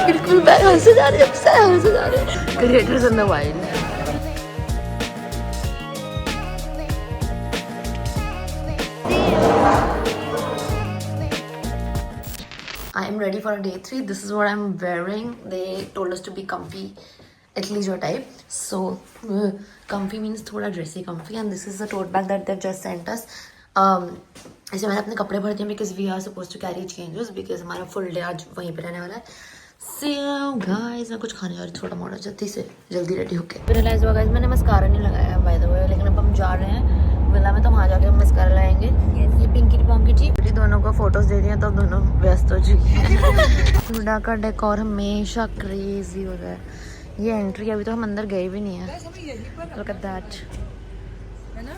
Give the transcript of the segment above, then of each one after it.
बिल्कुल बैग हंसे जा रहे हंसे जा रहे creators in the wild. I am ready for a day 3. This is what I'm wearing. They told us to be comfy, at least your type. So comfy means थोड़ा dressy comfy, and this is the tote bag that they've just sent us. ऐसे मैंने अपने कपड़े भर दिए because we are supposed to carry changes because हमारा full day आज वहीं पे रहने वाला है. So guys, मैं कुछ खाने जा रही हूँ थोड़ा मोड़ा जल्दी रेडी होके. रियलाइज हुआ guys मैंने मस्कारा नहीं लगाया by the way, लेकिन अब हम जा रहे हैं विला में तो वहाँ जाके हम मस्कारा लाएंगे. ये पिंकी पोंकी जी दोनों को फोटोज दे रही हैं तो दोनों व्यस्त हो चुकी हैं. हुडा का डेकोर हमेशा क्रेजी होता है. ये एंट्री अभी तो हम अंदर गए भी नहीं है. Look at that.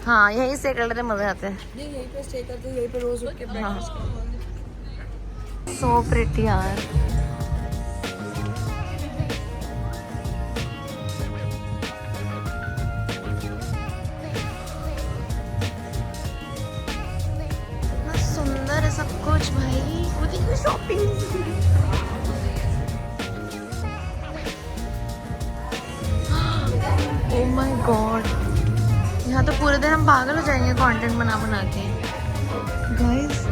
हाँ यहीं स्टे कर लेते मजे आते हैं. यहीं पे स्टे करते यहीं पे रोज रुक के ब्रेकफास्ट करते. सो प्रिटी यार. सुंदर है सब कुछ भाई. मुझे शॉपिंग ओह माय गॉड. यहाँ तो पूरे दिन हम पागल हो जाएंगे कंटेंट बना के. गाइस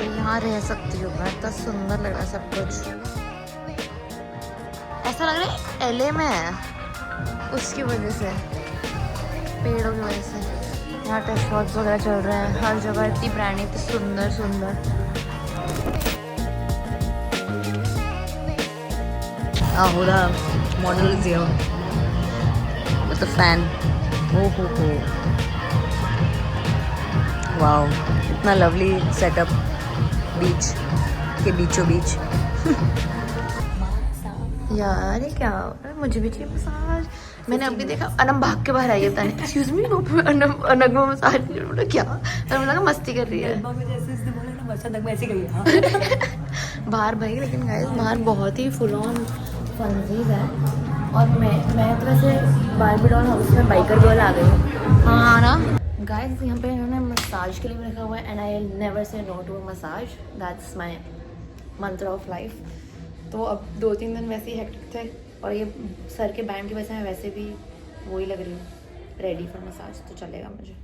यहाँ रह सकती हूँ मैं. इतना सुंदर लग रहा है सब कुछ. ऐसा लग रहा है एलए में है उसकी वजह से, पेड़ों की वजह से. यहाँ टेस्ट शॉट्स वगैरह चल रहे हैं हर जगह. इतनी ब्रांडिंग, इतनी सुंदर सुंदर. Huda model is here with the fan. Oh. Wow, इतना lovely setup बीच के बीचों बीच. यार ये क्या, मुझे भी चाहिए मसाज. मैंने अभी देखा अनम भाग के बाहर आई है. एक्सक्यूज मी अनग में मसाज. बोला क्या, मैंने लगा मस्ती कर रही है बाहर भाई. लेकिन गाइस बाहर बहुत ही फुल ऑन फंजीज है. और मैं तो वैसे बारबी डॉल हाउस में बाइकर गर्ल आ गई हूँ. हाँ ना गाइस. यहाँ पे इन्होंने मसाज के लिए भी रखा हुआ है. And I never say no to a massage. That's my mantra of life. तो अब 2-3 दिन वैसे ही हेक्टिक थे और ये सर के बैंड की वजह से मैं वैसे भी वही लग रही हूँ रेडी फॉर मसाज. तो चलेगा मुझे.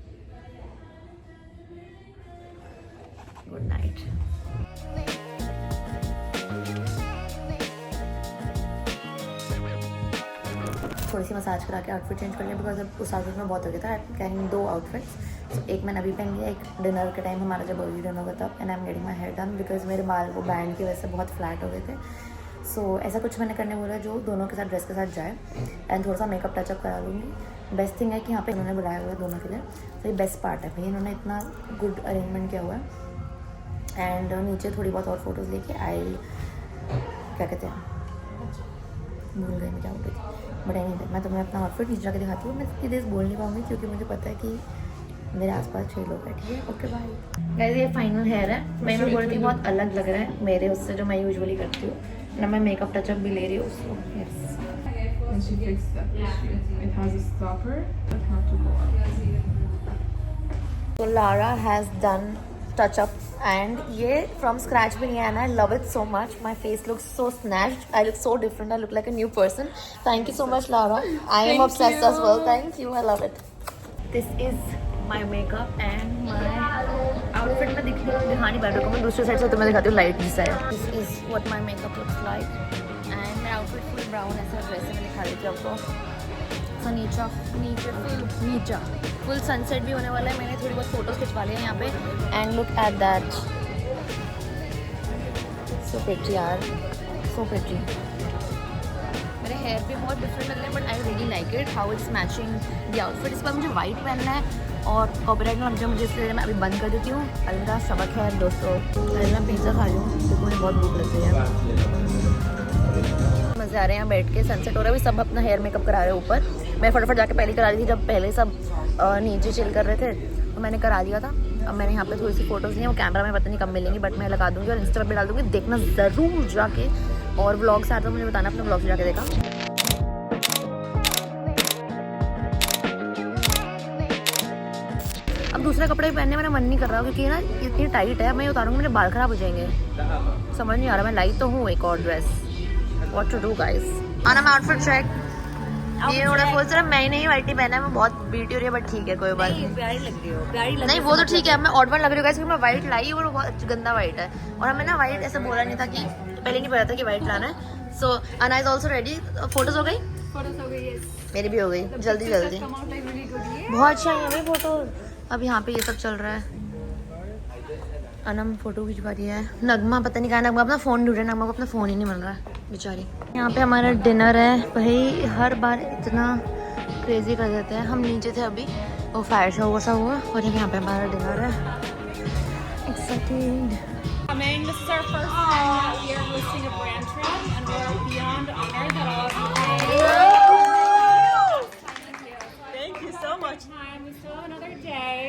Good night. थोड़ी सी मसाज करा के आउटफिट चेंज कर लिया बिकॉज अब उस आउटफिट में बहुत हो गया था. Carrying 2 outfits. तो एक मैंने अभी पहन लिया, एक डिनर के टाइम हमारा जब अर्ली डिनर होगा तब. And I am getting my hair done because मेरे बाल वो बैंड की वजह से बहुत फ्लैट हो गए थे. सो ऐसा कुछ मैंने करने बोला जो दोनों के साथ ड्रेस के साथ जाए. एंड थोड़ा सा मेकअप टचअप करा लूँगी. बेस्ट थिंग है कि यहाँ पे इन्होंने बुलाया हुआ है दोनों के लिए. तो ये बेस्ट पार्ट है भाई. इन्होंने इतना गुड अरेंजमेंट किया हुआ है. एंड नीचे थोड़ी बहुत और फोटोज़ लेके आई, क्या कहते हैं, भूल गई मैं क्या बोल रही थी. बट नहीं, मैं तुम्हें अपना आउटफिट नीचे जाकर दिखाती हूँ. मैं इतनी देर बोल नहीं पाऊँगी क्योंकि मुझे पता है कि मेरे आसपास 6 लोग हैं. ठीक है, ओके बाय. गाइस ये फाइनल हेयर है. मैं बोल रही थी बहुत अलग लग रहा है मेरे उससे जो मैं यूजुअली करती हूँ. ना मैं मेकअप टचअप भी ले रही हूँ उसको. Yes. And she fixed that issue. It has a stopper, but not to go up. So Lara has done touch-up and ये from scratch भी नहीं है. and I love it so much. My face looks so snatched. I look so different. I look like a new person. Thank you so much, Lara. I am obsessed as well. Thank you. I love it. This is my makeup and my outfit. मैं दिखानी बैठ रहा हूँ. मैं दूसरी side से तुम्हें दिखाती हूँ लाइट जिस side. This is what my makeup looks like. And my outfit full brown ऐसा ड्रेस में दिखा रही थी आपको. तो नीचा फुल सनसेट भी होने वाला है. मैंने थोड़ी बहुत फोटोज खिंचवा ली है यहाँ पे. And look at that. So pretty यार, सो प्रिटी. मेरे हेयर भी बहुत डिफरेंट लग रहे हैं but I really like it how it's matching the outfit. इस पर मुझे वाइट पहनना है और कॉपीराइट में लग जाए मुझे, इसलिए मैं अभी बंद कर देती हूँ. अलविदा, सबक है दोस्तों. मैं पिज़्ज़ा खा लूँ क्योंकि मुझे बहुत भूख लग रही है. मज़े आ रहे हैं यहाँ बैठ के. सनसेट हो रहा है. अभी सब अपना हेयर मेकअप करा रहे हैं ऊपर. मैं फटाफट जाके पहले करा रही थी जब पहले सब नीचे चिल कर रहे थे. तो मैंने करा दिया था. अब मैंने यहाँ पे थोड़ी सी फोटोज़ ली हैं. वो कैमरा में पता नहीं कब मिलेंगी बट मैं लगा दूँगी और इंस्टा पे डाल दूँगी. देखना ज़रूर जाके. और व्लॉग्स आते तो मुझे बताना अपने व्लॉग से जाके देखा. अब अब दूसरे कपड़े पहनने मेरा मन नहीं कर रहा क्योंकि ना इतनी टाइट है, मैं उतारूंगी मेरे बाल खराब हो जाएंगे। समझ नहीं आ रहा, मैं लाई तो हूँ एक और dress. What to do guys? आना मैं आउटफिट चेक। ये थोड़ा सोच रहा मैं नहीं वाइटी पहना है, मैं बहुत बीटी हो रही है बट ठीक है कोई बात नहीं। प्यारी लग रही हो, प्यारी लग नहीं वो तो ठीक है, मैं ऑड वन लग रही हूँ क्योंकि मैं वाइट लाई और बहुत गंदा वाइट है और हमें ना वाइट ऐसा बोला नहीं था कि पहले नहीं पता था कि वाइट लाना है। सो अना इज ऑल्सो रेडी। फोटोज हो गई? Photos हो गई, yes. मेरी भी हो गई, जल्दी जल्दी। Come out like really good. Yeah. बहुत अच्छा है अभी फोटो। अब यहाँ पे ये सब चल रहा है। अनम फोटो खिंचवा रही है। नगमा पता नहीं कहाँ, नगमा अपना फ़ोन ढूंढ रहा है, नगमा को अपना फ़ोन ही नहीं मिल रहा है बेचारी। यहाँ पे हमारा डिनर है भाई, हर बार इतना क्रेजी कर देते हैं। हम नीचे थे अभी, वो फायर शो वैसा हुआ और यहाँ पे हमारा डिनर है। Excited. This is our first time that we are hosting a brand trip, and we're beyond honored that all of you came. Thank you so much. Time. We still have another day.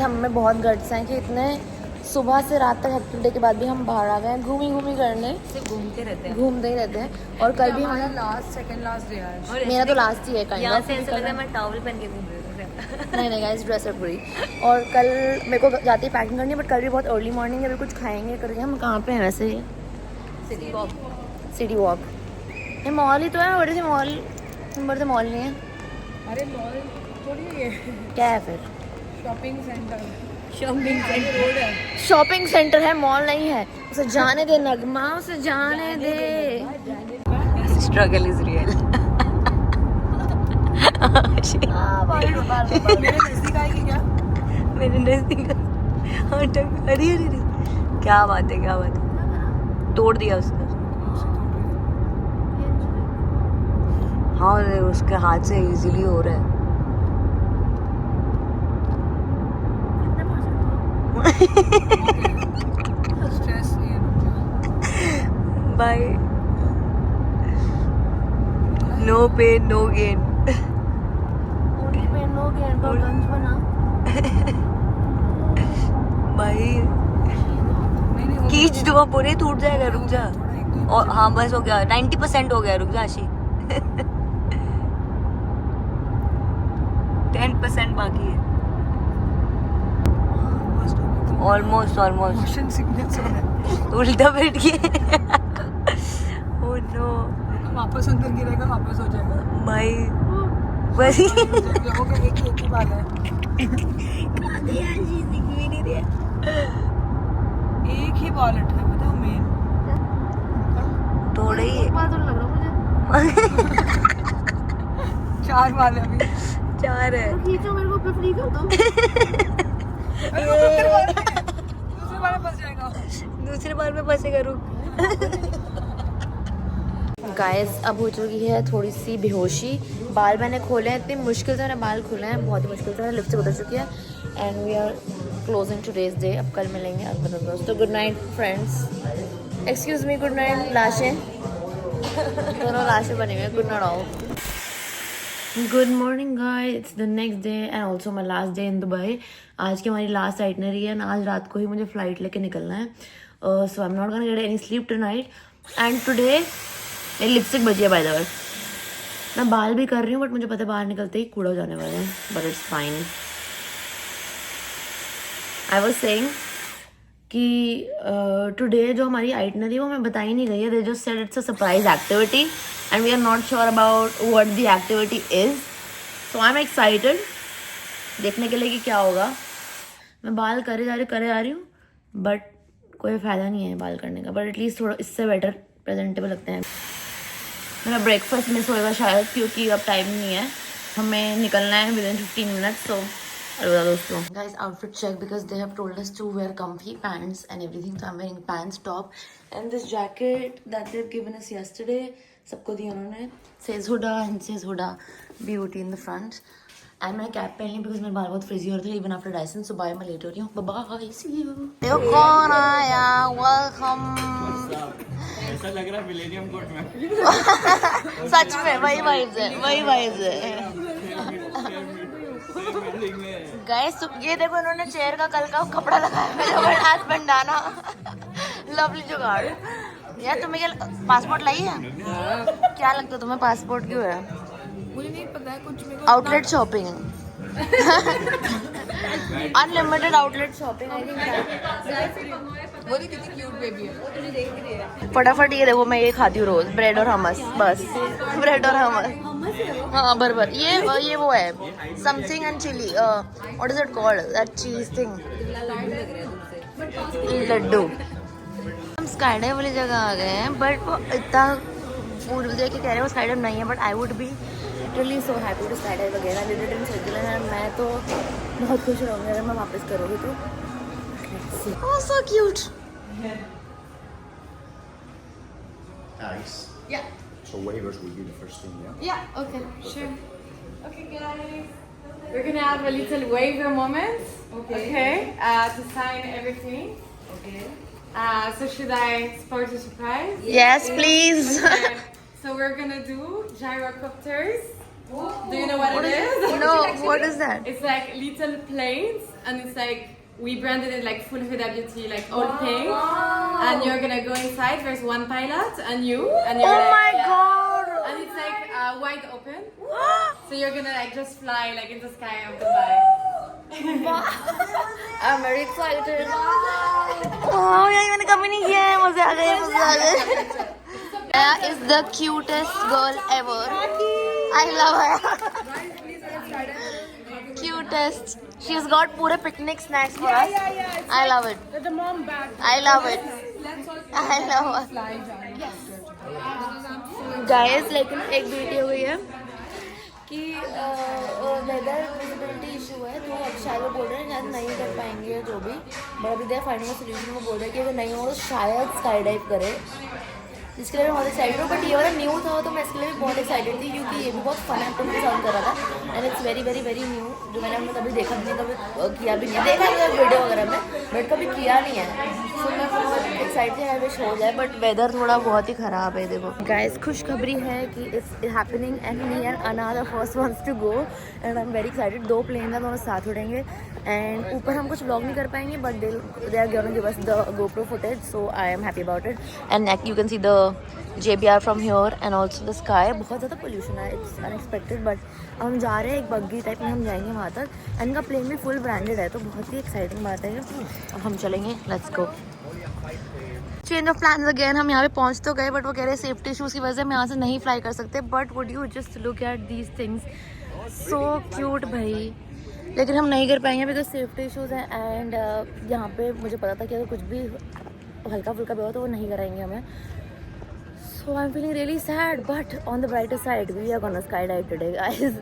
हम में बहुत guts हैं कि इतने सुबह से रात तक हेक्टिक डे के बाद भी हम बाहर आ गए हैं घूमी करने। सिर्फ घूमते रहते हैं। घूमते ही रहते हैं। और कल भी हमारा सेकंड लास्ट डे है। और मेरा तो लास्ट ही है काइंड यहाँ ऑफ। से ऐसा लग रहा है मैं टॉवल पहन के घूम रही हूँ। नहीं गाइस, ड्रेस अप पूरी। और कल मेरे को जाती पैकिंग करनी है बट कल भी बहुत अर्ली मॉर्निंग है, अभी कुछ खाएंगे करेंगे। हम कहाँ पे हैं वैसे? City walk. City walk. ये मॉल ही तो है, बड़े से मॉल, बड़े से मॉल नहीं है। अरे मॉल थोड़ी है, क्या है फिर? Shopping centre. शॉपिंग रोड है। शॉपिंग सेंटर है, मॉल नहीं है। उसे जाने दे नगमा, उसे जाने दे। Struggle is real. मेरे नजदीक आएगी क्या? मेरे नजदीक। अरे अरे क्या बात है, क्या बात है। तोड़ दिया उसका। हाँ उसके हाथ से इजीली हो रहा है। स्ट्रेस नहीं है। Bye. No pain no gain. भाई खींच दो, पूरे टूट जाएगा, रुक जा। और हाँ बस हो गया, 90% हो गया, रुक जा आशी। 10% बाकी है। ऑलमोस्ट मोशन सिकनेस हो रहा है। उल्टा बैठ गए। Oh no. वापस अंदर गिरेगा, वापस हो जाएगा भाई बस हो गया। एक ही बात है, एक ही वॉलेट है बताओ मेन। थोड़े ही चार वाले अभी 4 है। खींचो मेरे को फ्री कर दो। दूसरे वाले फंस जाएगा। दूसरे बार में फंसेगा, रुक। गाइस अब हो चुकी है थोड़ी सी बेहोशी। बाल मैंने खोले हैं, इतनी मुश्किल से मैंने बाल खोले हैं, बहुत ही मुश्किल से। मैंने लिपस्टिक उतर चुकी है and we are closing today's day. अब कल मिलेंगे दोस्त। तो good night friends. Excuse me, good night लाशें। दोनों लाशें बनी हुई हैं, good night all. Good morning guys, it's the next day and also my last day in Dubai. आज की हमारी लास्ट आइटनरी है, आज रात को ही मुझे फ्लाइट लेके निकलना है। So I am not gonna get any sleep tonight and today मेरी लिपस्टिक बची है बाय द वे। मैं बाल भी कर रही हूँ बट मुझे पता है बाहर निकलते ही कूड़ा हो जाने वाले हैं, but it's fine. I was saying कि टुडे जो हमारी आइटनरी वो हमें बताई नहीं गई है। They just said it's a surprise activity and we are not sure about what the activity is. So I am excited देखने के लिए कि क्या होगा। मैं बाल करे जा रही हूँ बट कोई फ़ायदा नहीं है बाल करने का, बट एटलीस्ट थोड़ा इससे बेटर प्रेजेंटेबल लगते हैं। मेरा ब्रेकफास्ट मिस होएगा शायद क्योंकि अब टाइम नहीं है, हमें निकलना है विद इन 15 मिनट्स। तो दोस्तों guys outfit check because they have told us to wear comfy pants and everything, so I'm wearing pants, top and this jacket that they've given us yesterday. सबको दिया उन्होंने, says Huda and says Huda beauty in the front. And मैंने cap पहन ली because मेरे बाल बहुत फ्रिजी हो रहे थे इवन आफ्टर डाइसन। सो बाय, मैं लेट हो रही हूँ, बाय सी यू। देखो कौन आया, वेलकम। ऐसा लग रहा है मिलेनियम कोट में। सच में वही वाइब्स है, वही वाइब्स है। बिल्डिंग में गाइस ये देखो इन्होंने चेयर का कल का कपड़ा लगाया है जबरदस्त बंडाना लवली जुगाड़। यार तुम्हें क्या पासपोर्ट लाई है? क्या लगता है तुम्हें पासपोर्ट क्यों है? मुझे नहीं पता है कुछ मेरे outlet shopping unlimited outlet shopping I think. वो कितनी क्यूट बेबी है, वो तुझे देख रही है। फटाफट ये देखो मैं ये खाती हूँ रोज, ब्रेड और हमस, बस ब्रेड और हमस। हाँ बराबर ये वो है something and chilli, what is it called that चीज थिंग, लड्डू। हम स्काई डाइव वाली जगह आ गए हैं बट वो इतना फूड देख के कह रहे हैं वो स्काई डाइव नहीं है, but I would be literally so happy to sky dive वगैरह विजिट इन स्विट्जरलैंड एंड मैं तो बहुत खुश रहूँगी अगर मैं वापस करूँगी तो। Oh so cute. Nice. Yeah. So waivers will be the first thing, yeah? Yeah, okay, sure. Okay, guys. We're gonna have a little waiver moment. Okay. To sign everything. Okay. So should I start the surprise? Yes please. Okay. So we're gonna do gyrocopters. Do you know what it is? No, what is that? It's like little planes, and it's like we branded it like full Huda Beauty, like all pink. And you're gonna go inside. There's one pilot and you, and you're Oh my like, yeah. god. And it's like wide open. So you're gonna like just fly like in the sky of Dubai. I'm very excited. Oh यार मैंने कभी नहीं किया है, मजे आ गए मजे आ गए। Maya is the cutest girl ever. I love her. Cutest. She's got पूरे picnic snacks for us. I love it. The mom bag. I love it. I love her. Guys, लेकिन एक ब्यूटी हो गई है कि वेदर विजिबिलिटी इशू है, तो अब शायद वो बोल रहे हैं शायद नहीं कर पाएंगे जो भी, बट अभी देर फाइंडिंग अ सोल्यूशन। वो बोल रहे हैं कि अगर नहीं हो तो शायद स्काई डाइव करे, जिसके लिए मैं बहुत एक्साइटेड हूँ। बट ये वाला न्यू था तो मैं इसके लिए भी बहुत एक्साइटेड थी क्योंकि ये भी बहुत फन एक्टिविटी साउंड कर रहा था and it's very very very new, जो मैंने हमने कभी देखा भी नहीं, कभी किया भी नहीं, देखा है वीडियो वगैरह में बट कभी किया नहीं है। तो मैं बहुत एक्साइटेड है विश हो जाए, बट वेदर थोड़ा बहुत ही ख़राब है। देखो गाइस खुशखबरी है कि it's happening and me and Anna the first ones to go and I am very excited. 2 plane है, दोनों साथ उड़ेंगे एंड ऊपर हम कुछ व्लॉग नहीं कर पाएंगे but they are going to give us the GoPro footage, so I am happy about it and you can see the JBR from here and also the sky। बहुत ज़्यादा पोल्यूशन है, it's unexpected, but हम जा रहे हैं एक बग्गी type में, हम जाएंगे वहाँ तक एंड इनका प्लेन भी फुल ब्रांडेड है, तो बहुत ही एक्साइटिंग बात है। अब हम चलेंगे, let's go. Change of plan again. हम यहाँ पे पहुँच तो गए बट वो कह रहे हैं सेफ्टी इशूज़ की वजह से हम यहाँ से नहीं फ्लाई कर सकते, but would you just look at these things, so cute भाई। लेकिन हम नहीं कर पाएंगे बिकॉज सेफ्टी इशूज़ हैं एंड यहाँ पे मुझे पता था कि अगर कुछ भी हल्का फुल्का भी हो तो वो नहीं कराएंगे हमें। So I'm feeling really sad, but on the brighter side, we are gonna skydive today, guys.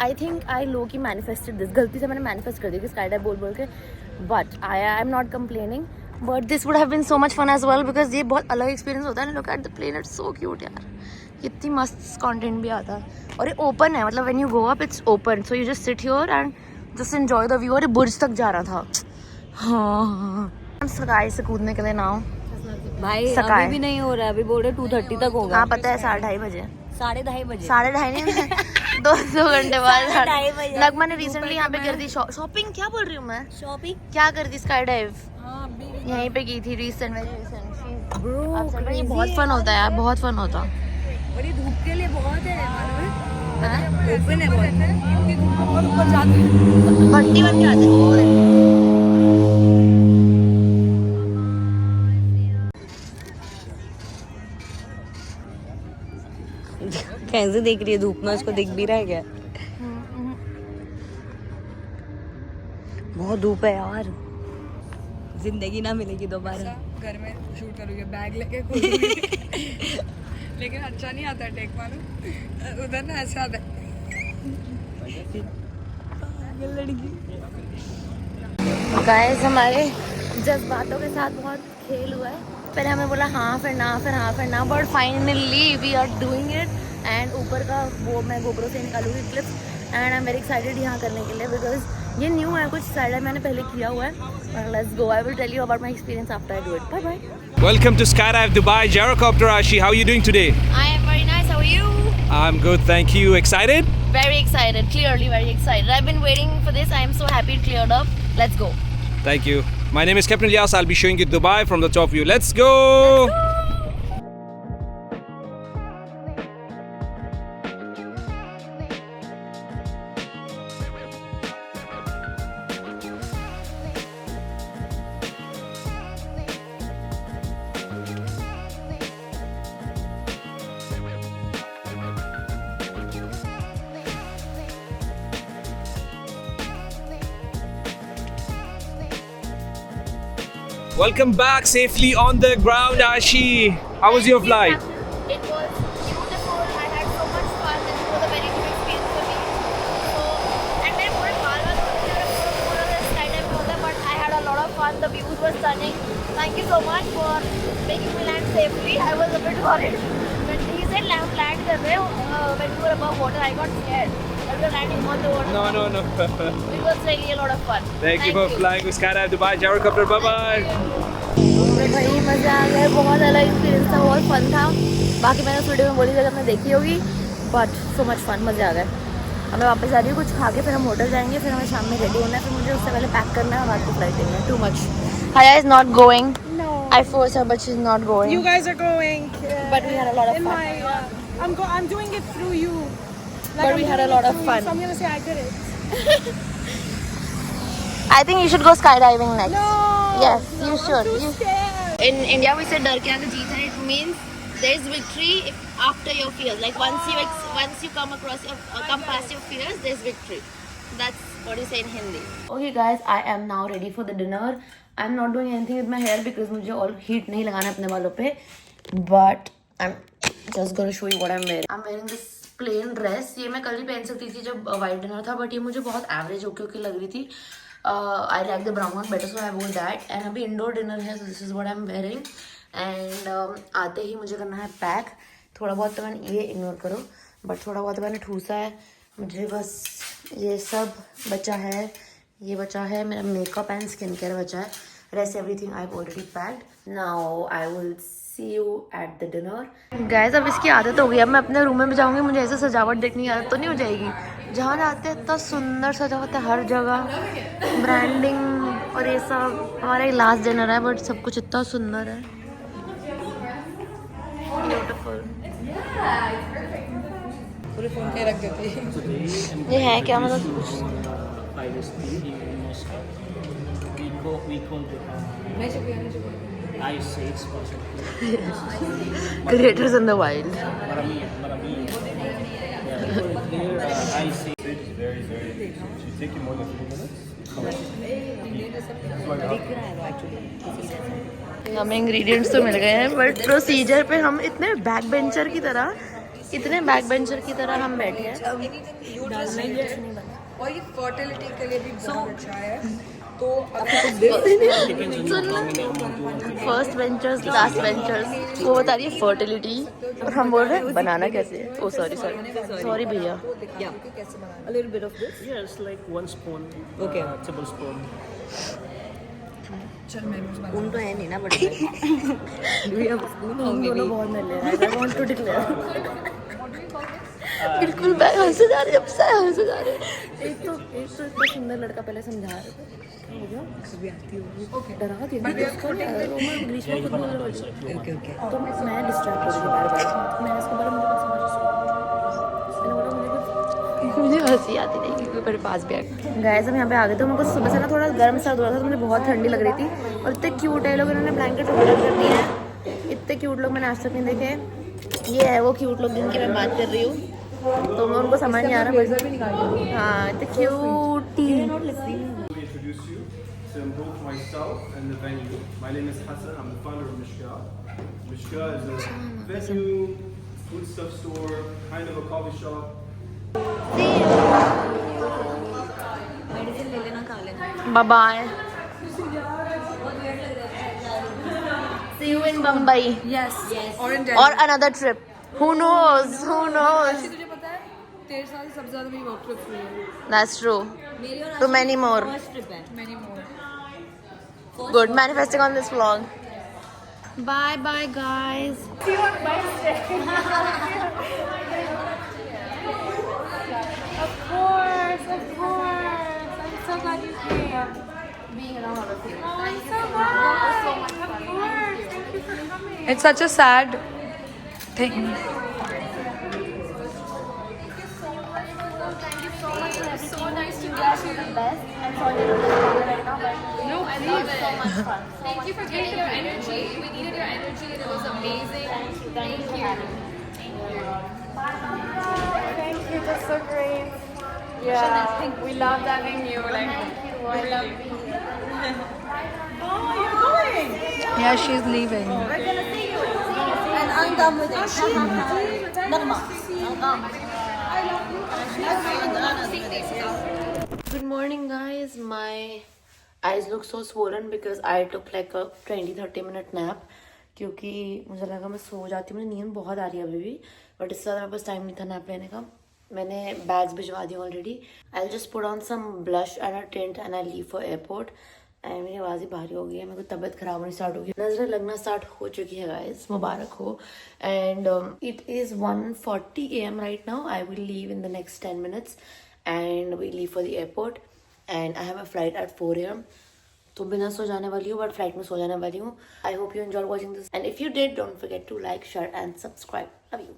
I think I low-key manifested this. गलती से मैंने manifest कर दी कि skydive बोल के, but I am not complaining. But this would have been so much fun as well because ये बहुत अलग experience होता है। Look at the plane, it's so cute यार। कितनी मस्त content भी आता है और ये open है, मतलब when you go up it's open, so you just sit here and just enjoy the view। और ये बुर्ज तक जा रहा था। हाँ स्काई से कूदने के लिए नाव भाई सकाए। अभी भी नहीं हो रहा है, अभी बोल रहे 2:30 तक होगा। हाँ पता है 2:30 बजे 2:30 बजे 2:30 नहीं 2 घंटे बाद 2:30 बजे। नगमा ने रिसेंटली यहाँ पे कर दी शॉपिंग। क्या बोल रही हूँ मैं, शॉपिंग क्या कर दी स्काई डाइव यहीं पे की थी रिसेंट में। ये बहुत फन होता है यार, बहुत फन होता। और ये धूप के लिए बहुत है, ओपन है बहुत, ऊपर जाते भट्टी बन के आते हैं। कैसे देख रही है धूप में, उसको दिख भी रहा है क्या? बहुत धूप है यार, जिंदगी ना मिलेगी दोबारा। घर में शूट करोगे बैग लेके लेकिन अच्छा नहीं आता टेक मालूम, उधर ना ऐसा आता है। गाइस हमारे जज्बातों के साथ बहुत खेल हुआ है। पहले हमें बोला हाँ फिर ना, फिर हाँ फिर ना, but finally we are doing it. And ऊपर का वो मैं GoPro से निकालूंगी clips and I am very excited यहाँ करने के लिए बिकॉज ये न्यू है, कुछ साइड मैंने पहले किया हुआ है। Let's go, I will tell you about my experience after I do it. Bye bye. Welcome to Skydive Dubai Gyrocopter, Ashi. How are you doing today? I am very nice, how are you? I'm good, thank you. Excited? Very excited, clearly very excited. I've been waiting for this. I am so happy it cleared up. Let's go. Thank you. My name is Captain Ilyas. I'll be showing you Dubai from the top view. Let's go! Welcome back safely on the ground, Ashi. How was your flight? It was beautiful. I had so much fun. It was a very new experience for me. So, and मेरे पूरे बाल पूरा skydiving में होता है, but I had a lot of fun. The views were stunning. Thank you so much for making me land safely. I was a bit worried. But he said land कर रहे हो when you were above water. I got scared. But we were landing on the water. No. It was really a lot of fun. Thank you for flying with Skydive Dubai Gyrocopter. Bye-bye. भाई मज़ा आ गया, बहुत अलग experience था, बहुत fun था. बाकी मैंने उस वीडियो में बोली जगह में देखी होगी, बट सो मच फन, मज़े आ गए. अब मैं वापस जा रही हूँ, कुछ खा के फिर हम होटल जाएंगे, फिर हमें शाम में रेडी होना है, फिर मुझे उससे पहले पैक करना है, रात को फ्लाइट देनी है. Too much. Haya is not going. No. I forced her, but she's not going. You guys are going. But we had a lot of in fun. my, I'm doing it through you. But I'm we had a doing lot it of through fun. You, so I'm gonna say I did it. I think you should go skydiving next. No. Yes, you I'm should. too scared. In India, we say "Dar ke aage jeet hai." It means there is victory after your fears. Like once you come past your fears, there's victory. That's what you say in Hindi. Okay, guys, I am now ready for the dinner. I'm not doing anything with my hair because मुझे और heat नहीं लगाना अपने बालों पे. But I'm just gonna show you what I'm wearing. I'm wearing this plain dress. ये मैं कल ही पहन सकती थी जब white dinner था, but ये मुझे बहुत average होके लग रही थी. I like the brown one better, so I wore that. And अभी indoor dinner है, so this is what I'm wearing. And आते ही मुझे करना है पैक. थोड़ा बहुत तो मैंने ये इग्नोर करो, बट थोड़ा बहुत मैंने ठूसा है. मुझे बस ये सब बचा है, ये बचा है, मेरा मेकअप एंड स्किन केयर बचा है. Rest everything I have already packed. Now I will see you at the dinner. Guys, अब इसकी आदत हो गई. अब मैं अपने रूम में भी जाऊंगी, मुझे ऐसे सजावट देखने की आदत तो नहीं हो जाएगी. जहाँ जाते हैं इतना सुंदर सजावट है, हर जगह ब्रांडिंग और ये सब. हमारा एक लास्ट डिनर है, बट सब कुछ इतना सुंदर है. ब्यूटीफुल. पूरे फोन पे रख देती. ये है क्या मतलब? Creators in the wild. हमें इंग्रेडिएंट्स तो मिल गए हैं, बट प्रोसीजर पे हम इतने बैक बेंचर की तरह हम बैठे हैं. और ये फर्टिलिटी के लिए भी बहुत अच्छा है. तो फर्स्ट वेंचर्स, लास्ट वेंचर्स, वो बता रही है फर्टिलिटी, और हम बोल रहे हैं बनाना कैसे है. ओ सॉरी भैया. a little bit of this. Yes, like 1 spoon. Okay. Tablespoon. चल मैं उन तो है नहीं ना बड़े. हम दोनों बहुत मिल रहे हैं. I want to declare. बिल्कुल मैं हंसे जा रही हूँ. एक तो इतना सुंदर लड़का पहले समझा रहा था. हो गया डरा दिया इंग्लिश में खुद बोल रहा है. ओके तो मैं डिस्ट्रैक्ट हो रही थी बार. मैंने उसको बोला मुझे हंसी आती नहीं क्योंकि मेरे पास भी आ गया. गाइस, हम यहाँ पे आ गए थे. मुझे सुबह से ना थोड़ा गर्म सर्द हो रहा था, तो मुझे बहुत ठंडी लग रही थी. और इतने क्यूट है लोग, इन्होंने ब्लैंकेट ऑर्डर कर दिए हैं. इतने क्यूट लोग मैंने आज तक नहीं देखे. ये है वो क्यूट लोग जिनकी मैं बात कर रही हूँ. तो मैं उनको समझ नहीं आ रहा. हाँ, इतने cutie. Introduce you to both myself and the venue. My name is Hassan. I'm the founder of Mishka. Mishka is a venue, food stuff store, kind of a coffee shop. Bye bye. See you in Mumbai. Yes. और in Delhi. Or another trip. Who knows? तुझे पता है तेरे साथ सबसे ज़्यादा मेरी work trip हुई है. That's true. To many more. Many more. Good. Manifesting on this vlog. Bye bye, guys. Of course, of course. I'm so glad you came. Being around all of you. Oh, I'm so glad. Of course. Thank you for coming. It's such a sad thing. Thank you so much for everything. So nice to meet you. The best. I'm sorry I don't know right now, but No, I love it. So much fun. Thank you for getting your energy. We needed your energy and it was amazing. Thank you for having me. Thank you. That's so great. Yeah. We loved having you. Like, I love being here. oh, you're going. Yeah, she's leaving. And I'm done with it. Good morning, guys. My eyes look so swollen because I took like a 20-30 minute nap. क्योंकि मुझे लगा मैं सो जाती हूँ, मुझे नींद बहुत आ रही है अभी भी, बट इससे ज़्यादा मेरे पास टाइम नहीं था नैप लेने का. मैंने बैग्स भिजवा दी already. I just put on some blush and a tint and I leave for airport. And मेरी आवाज़ ही भारी हो गई है, मेरे को तबीयत खराब होनी स्टार्ट हो गई, नज़रें लगना स्टार्ट हो चुकी है गाइस, मुबारक हो. And it is 1:40 AM right now. I will leave in the next 10 minutes and we leave for the airport and I have a flight at 4 AM. तो बिना सो जाने वाली हूँ, बट फ्लाइट में सो जाने वाली हूँ. I hope you enjoy watching this and if you did, don't forget to like, share and subscribe. Love you.